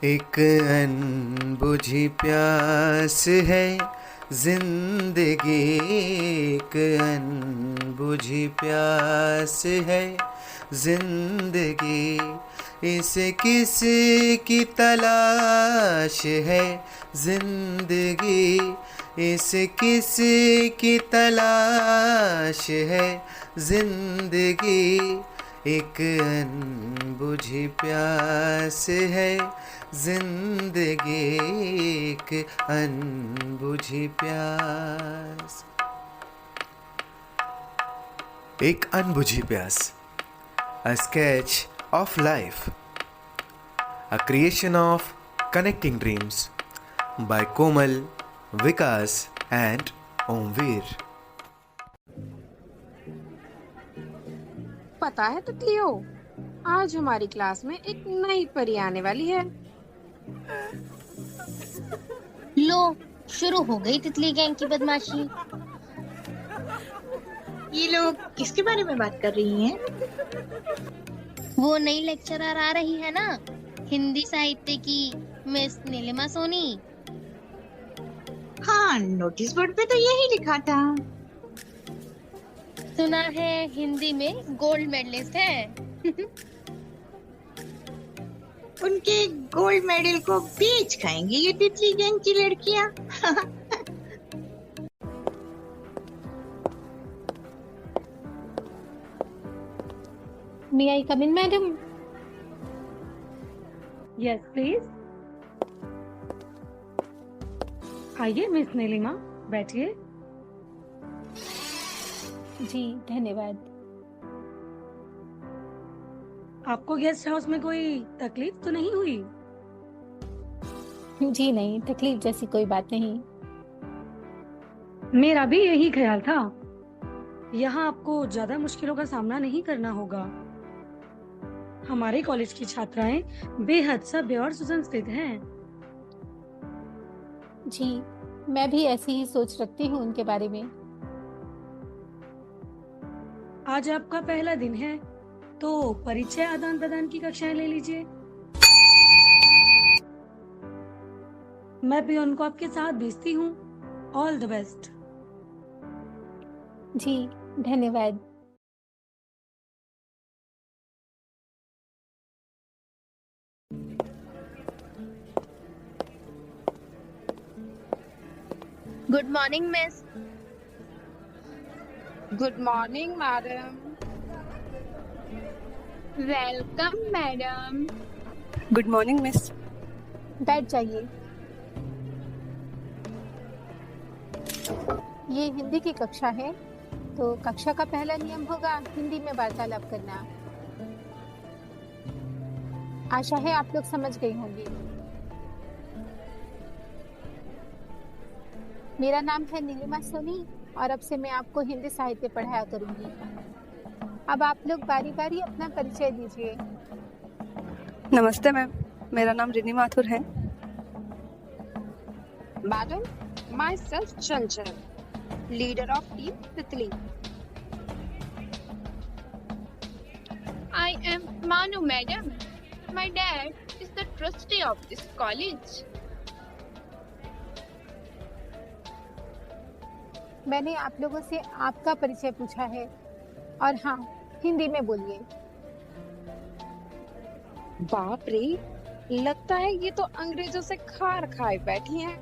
एक अनबुझी प्यास है जिंदगी, एक अनबुझी प्यास है जिंदगी, इसे किस की तलाश है जिंदगी, इसे किस की तलाश है जिंदगी, एक अनबुझी प्यास है जिंदगी, एक अनबुझी प्यास। एक अनबुझी प्यास, a sketch of life, a creation of connecting dreams by Komal, Vikas and Omveer. पता है तितलियों, आज हमारी क्लास में एक नई परी आने वाली है। लो, शुरू हो गई तितली गैंग की बदमाशी। ये लोग किसके बारे में बात कर रही हैं? वो नई लेक्चरर आ रही है ना, हिंदी साहित्य की मिस नीलिमा सोनी। हाँ, नोटिस बोर्ड पे तो यही लिखा था। सुना है हिंदी में गोल्ड मेडलिस्ट है। उनके गोल्ड मेडल को बेच खाएंगी ये तितली गैंग की लड़कियां। May I come in, madam? Yes please. आइए मिस नीलिमा, बैठिए। जी धन्यवाद। आपको गेस्ट हाउस में कोई तकलीफ तो नहीं हुई? जी नहीं, तकलीफ जैसी कोई बात नहीं। मेरा भी यही ख्याल था। यहाँ आपको ज्यादा मुश्किलों का सामना नहीं करना होगा। हमारे कॉलेज की छात्राएं बेहद सभ्य और सुसंस्कृत हैं। जी, मैं भी ऐसी ही सोच रखती हूँ उनके बारे में। आज आपका पहला दिन है, तो परिचय आदान प्रदान की कक्षाएं ले लीजिए। मैं भी उनको आपके साथ भेजती हूँ। All the best. जी धन्यवाद। Good morning miss. Good morning madam. Welcome madam. Good morning miss. बैठ जाइए। ये हिंदी की कक्षा है, तो कक्षा का पहला नियम होगा हिंदी में वार्तालाप करना। आशा है आप लोग समझ गई होंगी। मेरा नाम है नीलिमा सोनी और अब से मैं आपको हिंदी साहित्य पढ़ाया करूंगी। अब आप लोग बारी बारी अपना परिचय दीजिए। नमस्ते मैम, मेरा नाम रिनी माथुर है। Madam, my self Chanchal, leader of team तितली। I am Manu, madam. My dad is the trustee of this college. मैंने आप लोगों से आपका परिचय पूछा है, और हाँ, हिंदी में बोलिए। बाप रे, लगता है ये तो अंग्रेजों से खार खाए बैठी हैं।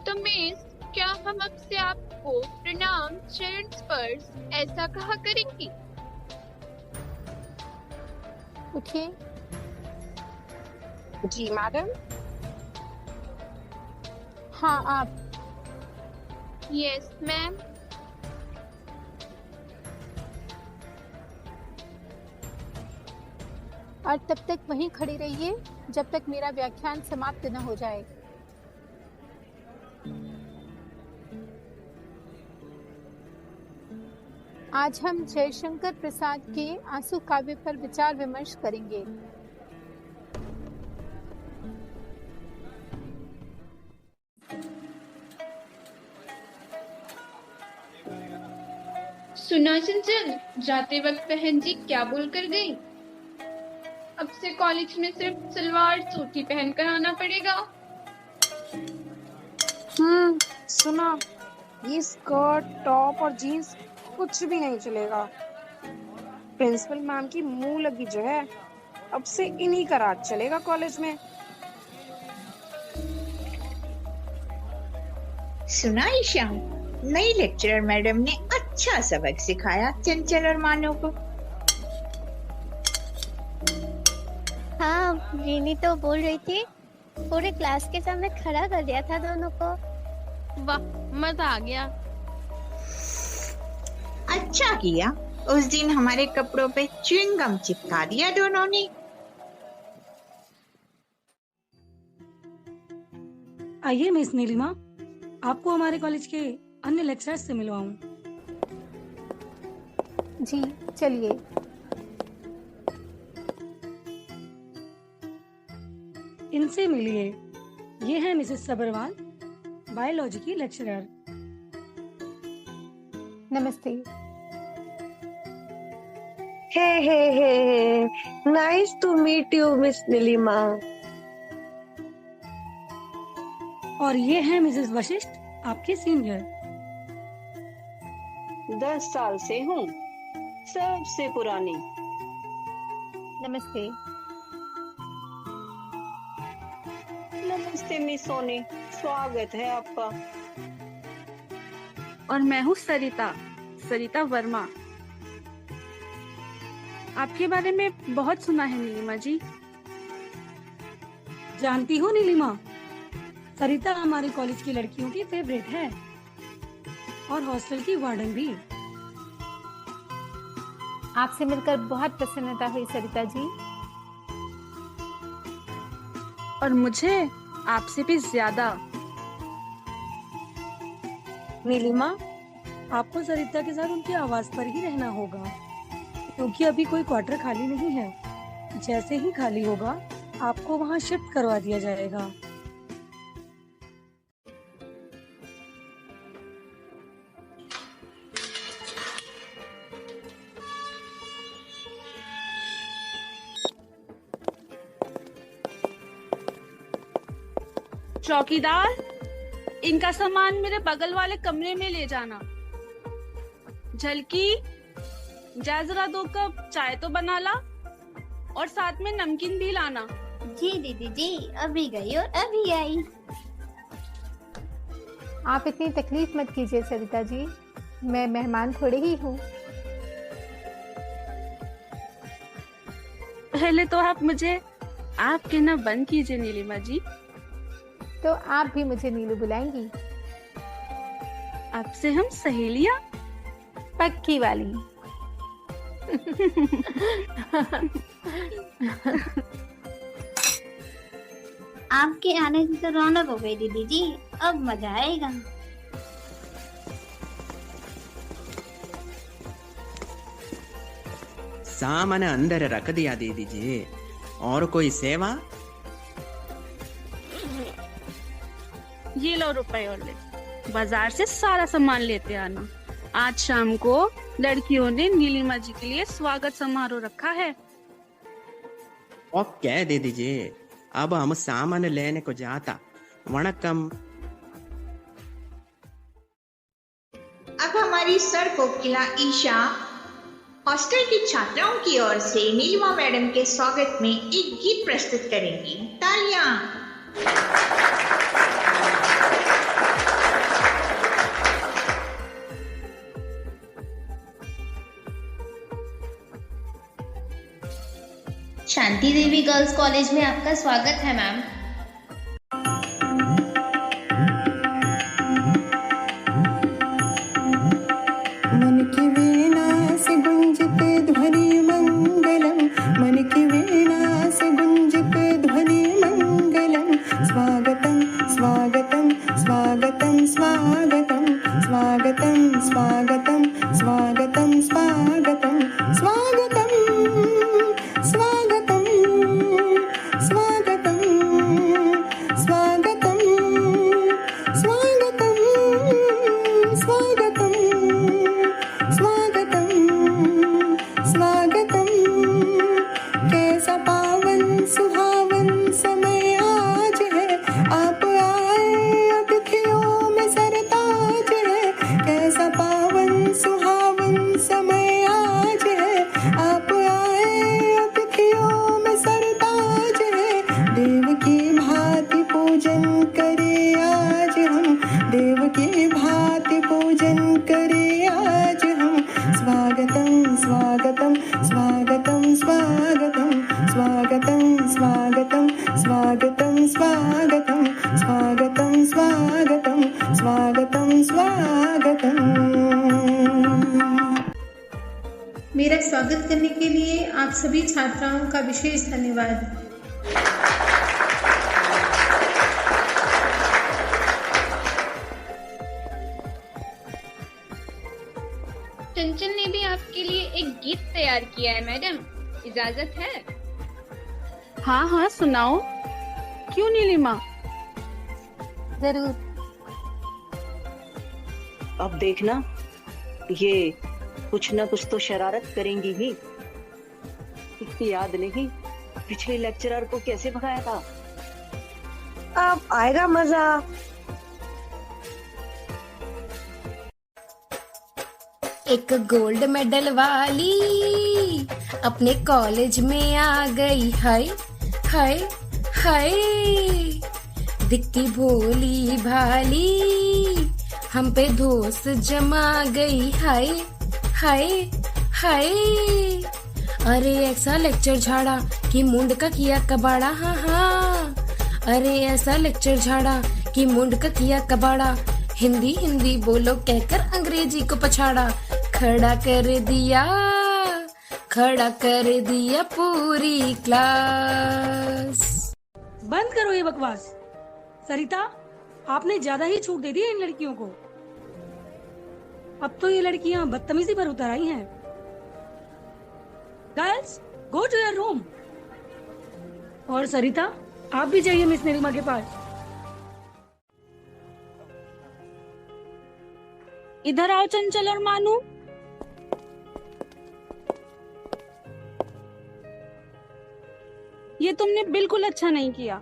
तो मिस, क्या हम अब से आपको प्रणाम, चरण स्पर्श ऐसा कहा करेंगी? उठिए। जी मैडम। हाँ आप। Yes, ma'am. और तब तक वहीं खड़ी रहिए जब तक मेरा व्याख्यान समाप्त न हो जाए। आज हम जयशंकर प्रसाद के आंसू काव्य पर विचार विमर्श करेंगे। सुना चंचल, जाते वक्त बहन जी क्या बोल कर गई? अब से कॉलेज में सिर्फ सलवार सूट ही पहनकर आना पड़ेगा। सुना, ये स्कर्ट टॉप और जीन्स कुछ भी नहीं चलेगा। प्रिंसिपल मैम की मुंह लगी जो है, अब से इन्हीं का राज चलेगा कॉलेज में। सुना ईशा, नई लेक्चरर मैडम ने अच्छा सबक सिखाया चंचल और मानो को। हाँ, रीनी तो बोल रही थी पूरे क्लास के सामने खड़ा कर दिया था दोनों को। वाह, मजा आ गया। अच्छा किया, उस दिन हमारे कपड़ों पे च्युइंगम चिपका दिया दोनों ने। आइए मिस नीलिमा, आपको हमारे कॉलेज के अन्य लेक्चरर्स से मिलवाऊं। जी चलिए। इनसे मिलिए, ये है मिसेस सबरवाल, बायोलॉजी की लेक्चरर। नमस्ते। Hey, nice to meet you, Miss Nilima. और ये है मिसेस वशिष्ठ, आपके सीनियर। 10 साल से हूँ, सबसे पुरानी। नमस्ते। नमस्ते मिस सोनी, स्वागत है आपका। और मैं हूँ सरिता वर्मा। आपके बारे में बहुत सुना है नीलिमा जी। जानती हो नीलिमा, सरिता हमारे कॉलेज की लड़कियों की फेवरेट है और हॉस्टल की वार्डन भी। आपसे मिलकर बहुत प्रसन्नता हुई सरिता जी। और मुझे आपसे भी ज्यादा। नीलिमा, आपको सरिता के साथ उनकी आवाज पर ही रहना होगा, क्योंकि अभी कोई क्वार्टर खाली नहीं है। जैसे ही खाली होगा, आपको वहाँ शिफ्ट करवा दिया जाएगा। चौकीदार, इनका सामान मेरे बगल वाले कमरे में ले जाना। झलकी, जा जरा 2 कप चाय तो बना ला और साथ में नमकीन भी लाना। जी दीदी जी, अभी गई और अभी आई। आप इतनी तकलीफ मत कीजिए सरिता जी, मैं मेहमान थोड़े ही हूँ। पहले तो आप मुझे आप कहना बंद कीजिए नीलिमा जी। तो आप भी मुझे नीलू बुलाएंगी? आपसे हम सहेलियां? पक्की वाली। आपके आने से तो रौनक हो गई दीदी जी, अब मजा आएगा। सामान अंदर रख दिया दीदी जी। और कोई सेवा? ये लो रुपए और ले, बाजार से सारा सामान लेते आना। आज शाम को लड़कियों ने नीलिमा जी के लिए स्वागत समारोह रखा है। ओके दीदी जी, अब हम सामान लेने को जाता। वणकम। अब हमारी सर कोकिला ईशा हॉस्टल की छात्राओं की ओर से नीलिमा मैडम के स्वागत में एक गीत प्रस्तुत करेंगी। तालियां। शांति देवी गर्ल्स कॉलेज में आपका स्वागत है मैम। मन की वीणा से गुंजते ध्वनि मंगलम, मन की वीणा से गुंजते ध्वनि मंगलम। स्वागतम स्वागतम स्वागतम स्वागतम स्वागतम स्वागतम स्वागतम स्वागतम स्वागतम स्वागतम स्वागतम स्वागतम स्वागतम स्वागतम स्वागतम स्वागतम। स्वागतं स्वागतं स्वागतं स्वागतं स्वागतं स्वागतं स्वागतं स्वागतं स्वागतं स्वागतं। मेरा स्वागत करने के लिए आप सभी छात्राओं का विशेष धन्यवाद। चंचल ने भी आपके लिए एक गीत तैयार किया है मैडम, इजाजत है? हाँ हाँ सुनाओ। क्यों नीलिमा? जरूर। अब देखना, ये कुछ ना कुछ तो शरारत करेंगी ही। याद नहीं पिछले लेक्चरर को कैसे भगाया था? अब आएगा मजा। एक गोल्ड मेडल वाली अपने कॉलेज में आ गई, हाय हाय हाय। दिखती भोली भाली हम पे दोस्त जमा गई, हाय हाय हाय। अरे ऐसा लेक्चर झाड़ा कि मुंड का किया कबाड़ा, हाँ हाँ। अरे ऐसा लेक्चर झाड़ा कि मुंड का किया कबाड़ा। हिंदी हिंदी बोलो कहकर अंग्रेजी को पछाड़ा। खड़ा कर दिया पूरी क्लास। बंद करो ये बकवास। सरिता, आपने ज्यादा ही छूट दे दी है इन लड़कियों को। अब तो ये लड़कियां बदतमीजी पर उतर आई हैं। Girls, go to your room. और सरिता, आप भी जाइए मिस नीलिमा के पास। इधर आओ चंचल और मानू। ये तुमने बिल्कुल अच्छा नहीं किया।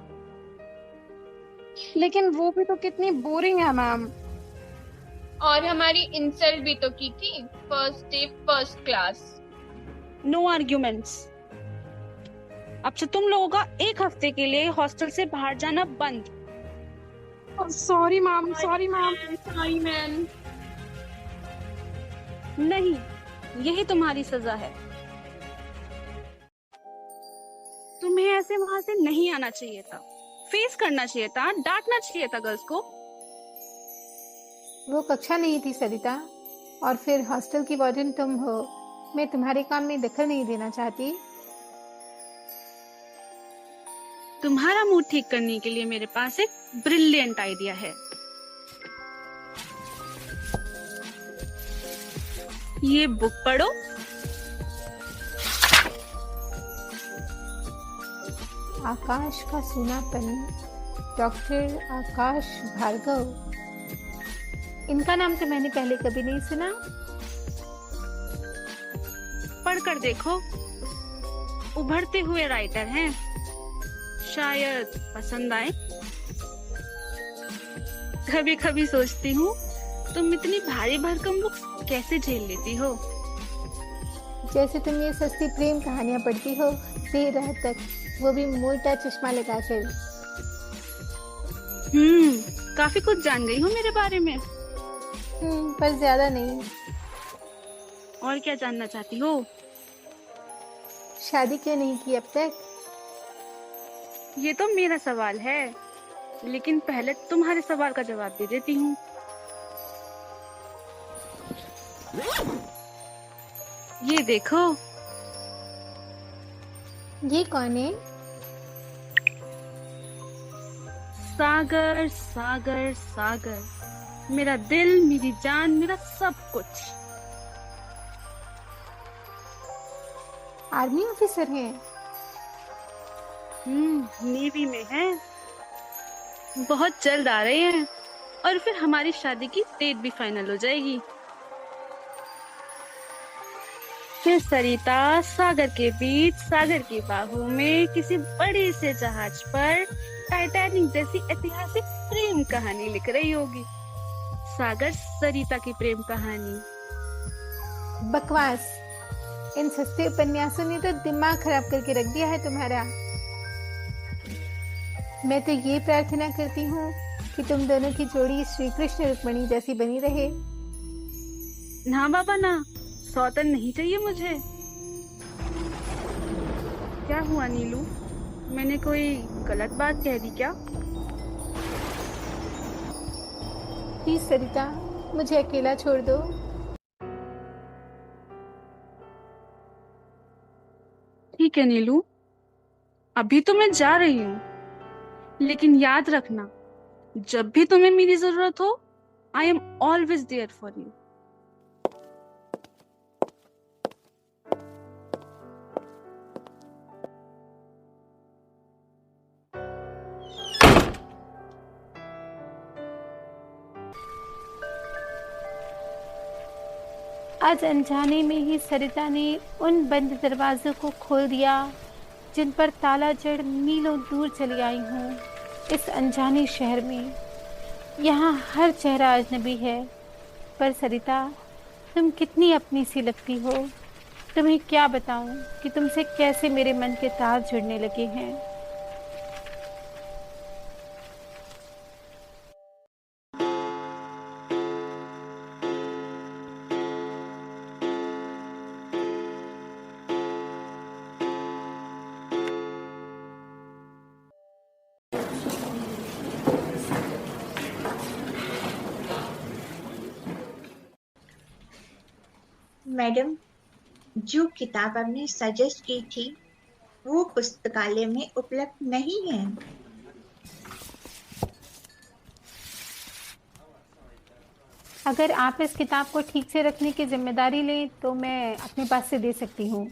लेकिन वो भी तो कितनी बोरिंग है मैम। और हमारी इंसल्ट भी तो की थी, first day first class. No arguments. अब से तुम लोगों का एक हफ्ते के लिए हॉस्टल से बाहर जाना बंद। Sorry ma'am, sorry ma'am, sorry ma'am. नहीं, यही तुम्हारी सजा है। तुम्हें ऐसे वहां से नहीं आना चाहिए था, फेस करना चाहिए था, डांटना चाहिए था गर्ल्स को। वो कक्षा नहीं थी सरिता, और फिर हॉस्टल की वार्डन तुम हो। मैं तुम्हारे काम में दखल नहीं देना चाहती। तुम्हारा मूड ठीक करने के लिए मेरे पास एक ब्रिलियंट आइडिया है। ये बुक पढ़ो। आकाश का सूनापन, डॉक्टर आकाश भार्गव। इनका नाम तो मैंने पहले कभी नहीं सुना। पढ़कर देखो, उभरते हुए राइटर हैं, शायद पसंद आए। कभी कभी सोचती हूँ तुम इतनी भारी भरकम बुक्स कैसे झेल लेती हो। जैसे तुम ये सस्ती प्रेम कहानियां पढ़ती हो देर रात तक, वो भी मोटा चश्मा लगाकर। काफी कुछ जान गई हो मेरे बारे में। पर ज्यादा नहीं। और क्या जानना चाहती हो? शादी क्यों नहीं की अब तक? ये तो मेरा सवाल है, लेकिन पहले तुम्हारे सवाल का जवाब दे देती हूँ। ये देखो। ये कौन है? सागर सागर सागर, मेरा दिल, मेरी जान, मेरा सब कुछ। आर्मी ऑफिसर हैं? नेवी में हैं। बहुत जल्द आ रहे हैं, और फिर हमारी शादी की डेट भी फाइनल हो जाएगी। फिर सरिता सागर के बीच, सागर की बाहों में, किसी बड़े से जहाज पर टाइटैनिक जैसी ऐतिहासिक प्रेम कहानी लिख रही होगी। सागर सरिता की प्रेम कहानी। बकवास। इन सस्ते उपन्यासों ने तो दिमाग खराब करके रख दिया है तुम्हारा। मैं तो ये प्रार्थना करती हूँ कि तुम दोनों की जोड़ी श्री कृष्ण रुक्मणी जैसी बनी रहे। ना बाबा ना, सौतन नहीं चाहिए मुझे। हुआ नीलू? मैंने कोई गलत बात कह दी क्या? प्लीज सरिता, मुझे अकेला छोड़ दो। ठीक है नीलू, अभी तो मैं जा रही हूँ, लेकिन याद रखना, जब भी तुम्हें मेरी जरूरत हो, I am always there for you. आज अनजाने में ही सरिता ने उन बंद दरवाजों को खोल दिया जिन पर ताला जड़ मीलों दूर चली आई हूँ। इस अनजाने शहर में यहाँ हर चेहरा अजनबी है, पर सरिता तुम कितनी अपनी सी लगती हो। तुम्हें क्या बताऊं कि तुमसे कैसे मेरे मन के तार जुड़ने लगे हैं। मैडम, जो किताब आपने सजेस्ट की थी वो पुस्तकालय में उपलब्ध नहीं है। अगर आप इस किताब को ठीक से रखने की जिम्मेदारी लें तो मैं अपने पास से दे सकती हूँ।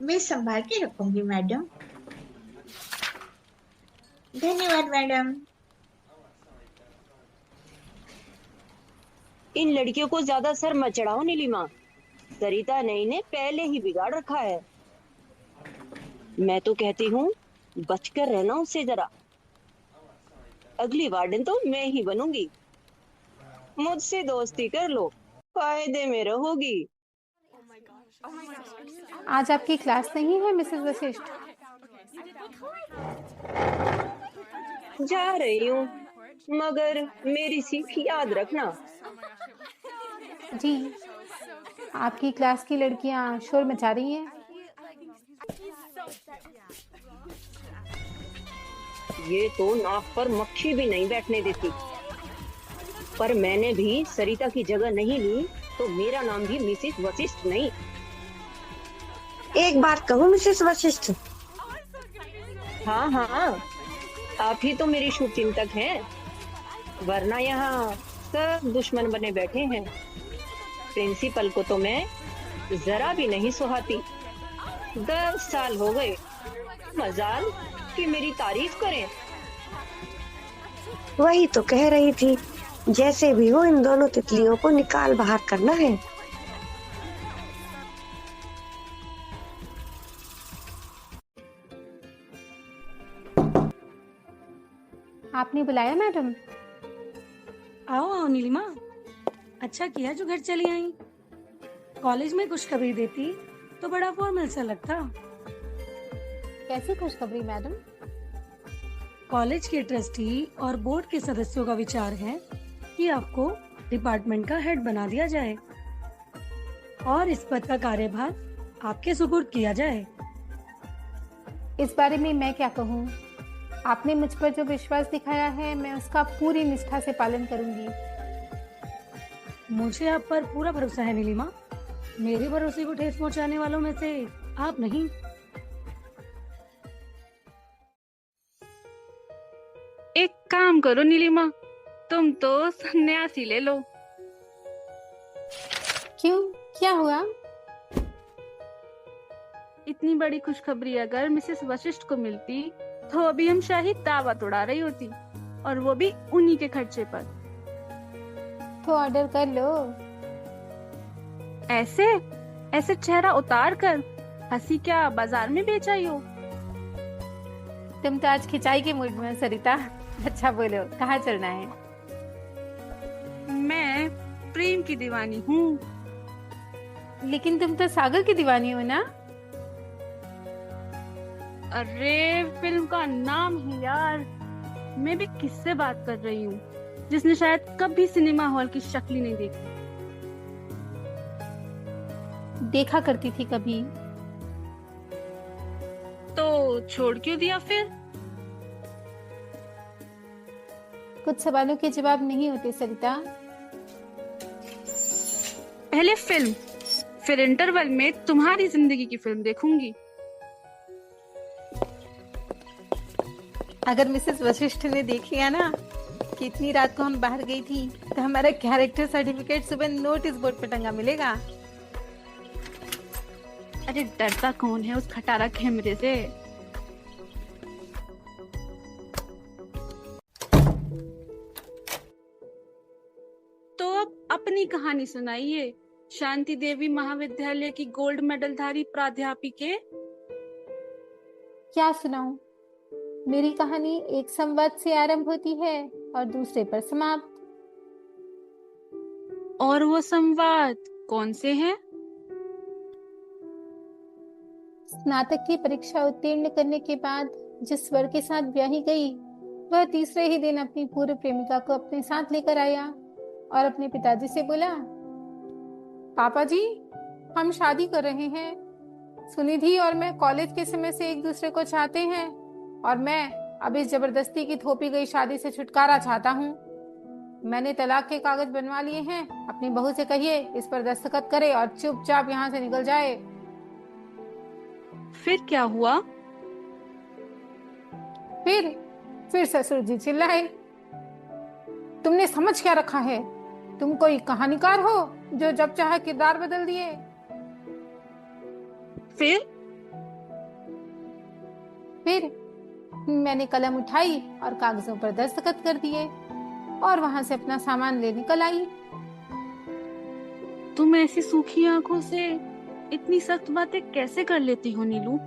मैं संभाल के रखूंगी मैडम। धन्यवाद मैडम। इन लड़कियों को ज्यादा सर मत चढ़ाओ नीलिमा, सरिता ने इन्हें पहले ही बिगाड़ रखा है। मैं तो कहती हूँ बचकर रहना उससे जरा। अगली वार्डन तो मैं ही बनूंगी। मुझसे दोस्ती कर लो, फायदे में रहोगी। आज आपकी क्लास नहीं है मिसेस वशिष्ठ? जा रही हूँ, मगर मेरी सीख याद रखना। जी, आपकी क्लास की लड़कियां शोर मचा रही हैं। ये तो नाक पर मक्खी भी नहीं बैठने देती। पर मैंने भी सरिता की जगह नहीं ली तो मेरा नाम भी मिसेस वशिष्ठ नहीं। एक बात कहूँ मिसेस वशिष्ठ? हाँ हाँ, आप ही तो मेरी शुभ चिंतक हैं, वरना यहाँ सब दुश्मन बने बैठे हैं। प्रिंसिपल को तो मैं जरा भी नहीं सुहाती। 10 साल हो गए, मजाल कि मेरी तारीफ करें। वही तो कह रही थी, जैसे भी हो इन दोनों तितलियों को निकाल बाहर करना है। आपने बुलाया मैडम? आओ आओ नीलिमा, अच्छा किया जो घर चली आई। कॉलेज में खुशखबरी देती तो बड़ा फॉर्मल सा लगता। कैसी खुशखबरी मैडम? कॉलेज के ट्रस्टी और बोर्ड के सदस्यों का विचार है कि आपको डिपार्टमेंट का हेड बना दिया जाए और इस पद का कार्यभार आपके सुपुर्द किया जाए। इस बारे में मैं क्या कहूँ? आपने मुझ पर जो विश्वास दिखाया है मैं उसका पूरी निष्ठा से पालन करूंगी। मुझे आप पर पूरा भरोसा है नीलिमा। मेरे भरोसे को ठेस पहुंचाने वालों में से आप नहीं। एक काम करो नीलिमा, तुम तो सन्यासी ले लो। क्यों, क्या हुआ? इतनी बड़ी खुशखबरी अगर मिसेस वशिष्ठ को मिलती तो अभी हम शाही दावत उड़ा रही होती, और वो भी उन्हीं के खर्चे पर। तो ऑर्डर कर लो। ऐसे ऐसे चेहरा उतार कर हंसी क्या बाजार में बेच आई हो? तुम तो आज खिंचाई के मूड में हो सरिता। अच्छा बोलो, कहाँ चलना है? मैं प्रेम की दीवानी हूँ। लेकिन तुम तो सागर की दीवानी हो ना? अरे फिल्म का नाम है यार। मैं भी किससे बात कर रही हूँ जिसने शायद कभी सिनेमा हॉल की शक्ल ही नहीं देखी। देखा करती थी कभी, छोड़ क्यों दिया फिर? कुछ सवालों के जवाब नहीं होते सरिता। पहले फिल्म, फिर इंटरवल में तुम्हारी जिंदगी की फिल्म देखूंगी। अगर मिसेस वशिष्ठ ने देख लिया ना कि इतनी रात को हम बाहर गई थी, तो हमारा कैरेक्टर सर्टिफिकेट सुबह नोटिस बोर्ड पे टंगा मिलेगा। अरे डरता कौन है उस खटारा कैमरे से? तो अब अपनी कहानी सुनाइए, शांति देवी महाविद्यालय की गोल्ड मेडलधारी प्राध्यापिके। क्या सुनाऊं? मेरी कहानी एक संवाद से आरंभ होती है और दूसरे पर समाप्त। और वो संवाद कौन से हैं? स्नातक की परीक्षा उत्तीर्ण करने के बाद जिस वर के साथ ब्याही गई, वह तीसरे ही दिन अपनी पूर्व प्रेमिका को अपने साथ लेकर आया और अपने पिताजी से बोला, पापा जी, हम शादी कर रहे हैं। सुनिधि और मैं कॉलेज के समय से एक दूसरे को चाहते हैं और मैं अब इस जबरदस्ती की थोपी गई शादी से छुटकारा चाहता हूँ। मैंने तलाक के कागज बनवा लिए हैं। अपनी बहू से कहिए इस पर दस्तखत करे और चुपचाप यहाँ से निकल जाए। फिर क्या हुआ? फिर ससुर जी चिल्लाए, तुमने समझ क्या रखा है? तुम कोई कहानीकार हो जो जब चाहे किरदार बदल दिए। फिर मैंने कलम उठाई और कागजों पर दस्तखत कर दिए और वहां से अपना सामान ले निकल आई। तुम ऐसी सूखी आंखों से इतनी सख्त बातें कैसे कर लेती हो नीलू?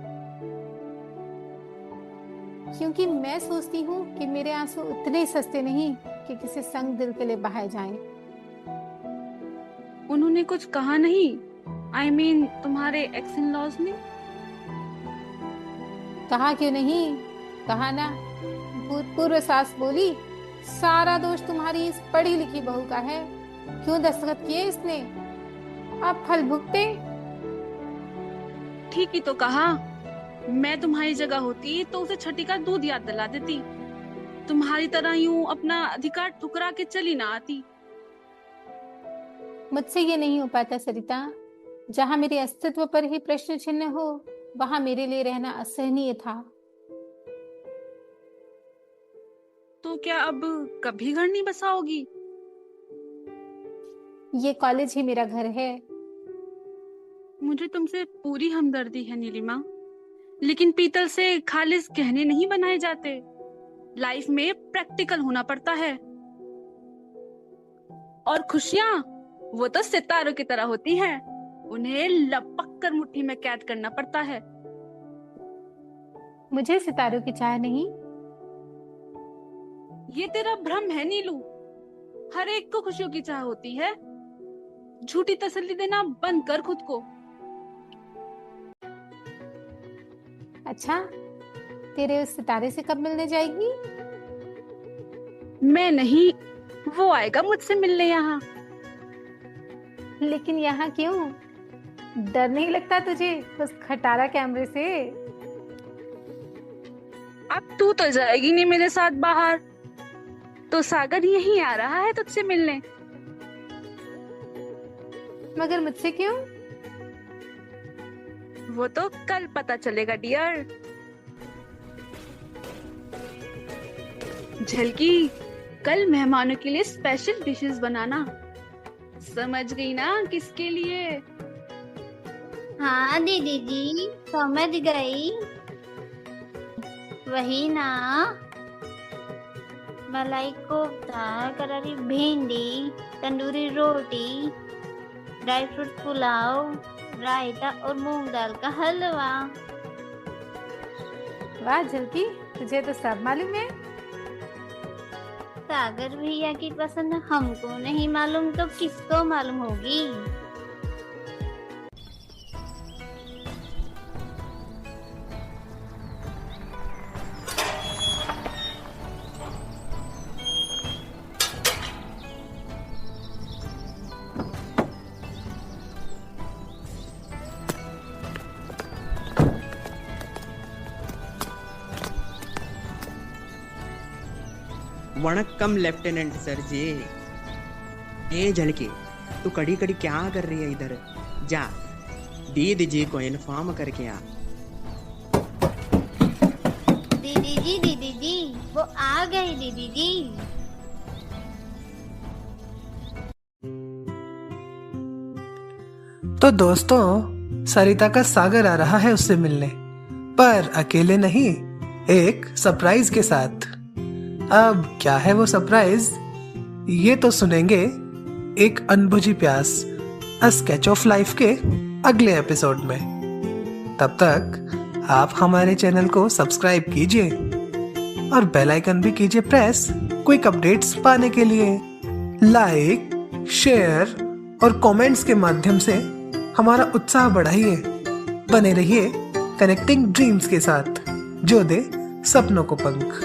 क्योंकि मैं सोचती हूँ कि मेरे आंसू उतने सस्ते नहीं कि किसी संग दिल के लिए बहाए जाएं। उन्होंने कुछ कहा नहीं? I mean, तुम्हारे एक्स इन लॉज ने? कहा क्यों नहीं, कहा ना। भूतपूर्व सास बोली, सारा दोष तुम्हारी इस पढ़ी लिखी बहू का है। क्यों दस्तखत किए इसने? आप फल भुगते। ठीक ही तो कहा। मैं तुम्हारी जगह होती तो उसे छठी का दूध याद दिला देती। तुम्हारी तरह यूं अपना अधिकार ठुकरा के चली ना आती। मुझसे ये नहीं हो पाता सरिता। जहाँ मेरे अस्तित्व पर ही प्रश्न चिन्ह हो, वहां मेरे लिए रहना असहनीय था। तो क्या अब कभी घर नहीं बसाओगी? ये कॉलेज ही मेरा घर है। मुझे तुमसे पूरी हमदर्दी है नीलिमा, लेकिन पीतल से खालिस गहने नहीं बनाए जाते। लाइफ में प्रैक्टिकल होना पड़ता है। और खुशियां, वो तो सितारों की तरह होती हैं। उन्हें लपक कर मुट्ठी में कैद करना पड़ता है। मुझे सितारों की चाह नहीं। ये तेरा भ्रम है नीलू। हर एक को खुशियों की चाह होती है। झूठी तसल्ली देना बंद कर खुद को। अच्छा, तेरे उस सितारे से कब मिलने जाएगी? मैं नहीं, वो आएगा मुझसे मिलने यहाँ। लेकिन यहाँ क्यों? डर नहीं लगता तुझे उस खटारा कैमरे से? अब तू तो जाएगी नहीं मेरे साथ बाहर, तो सागर यहीं आ रहा है तुझसे मिलने। मगर मुझसे क्यों? वो तो कल पता चलेगा डियर। झलकी, कल मेहमानों के लिए स्पेशल डिशेस बनाना। समझ गई ना किसके लिए? हाँ दीदी जी, समझ गई। वही ना, मलाई कोफ्ता, करारी भिंडी, तंदूरी रोटी, ड्राई फ्रूट पुलाव, रायता और मूंग दाल का हलवा। वाह झलकी, तुझे तो सब मालूम है। सागर भैया की पसंद हमको नहीं मालूम तो किसको मालूम होगी? वणक्कम लेफ्टिनेंट सर जी। ए झलके, तू कड़ी कड़ी क्या कर रही है इधर? जा दीदी जी को इन्फॉर्म करके आ। दीदी जी वो आ गई दीदी जी। तो दोस्तों, सरिता का सागर आ रहा है उससे मिलने, पर अकेले नहीं, एक सरप्राइज के साथ। अब क्या है वो सरप्राइज, ये तो सुनेंगे एक अनबुझी प्यास अ स्केच ऑफ लाइफ के अगले एपिसोड में। तब तक आप हमारे चैनल को सब्सक्राइब कीजिए और बेल आइकन भी कीजिए प्रेस क्विक अपडेट्स पाने के लिए। लाइक, शेयर और कमेंट्स के माध्यम से हमारा उत्साह बढ़ाइए। बने रहिए कनेक्टिंग ड्रीम्स के साथ, जो दे सपनों को पंख।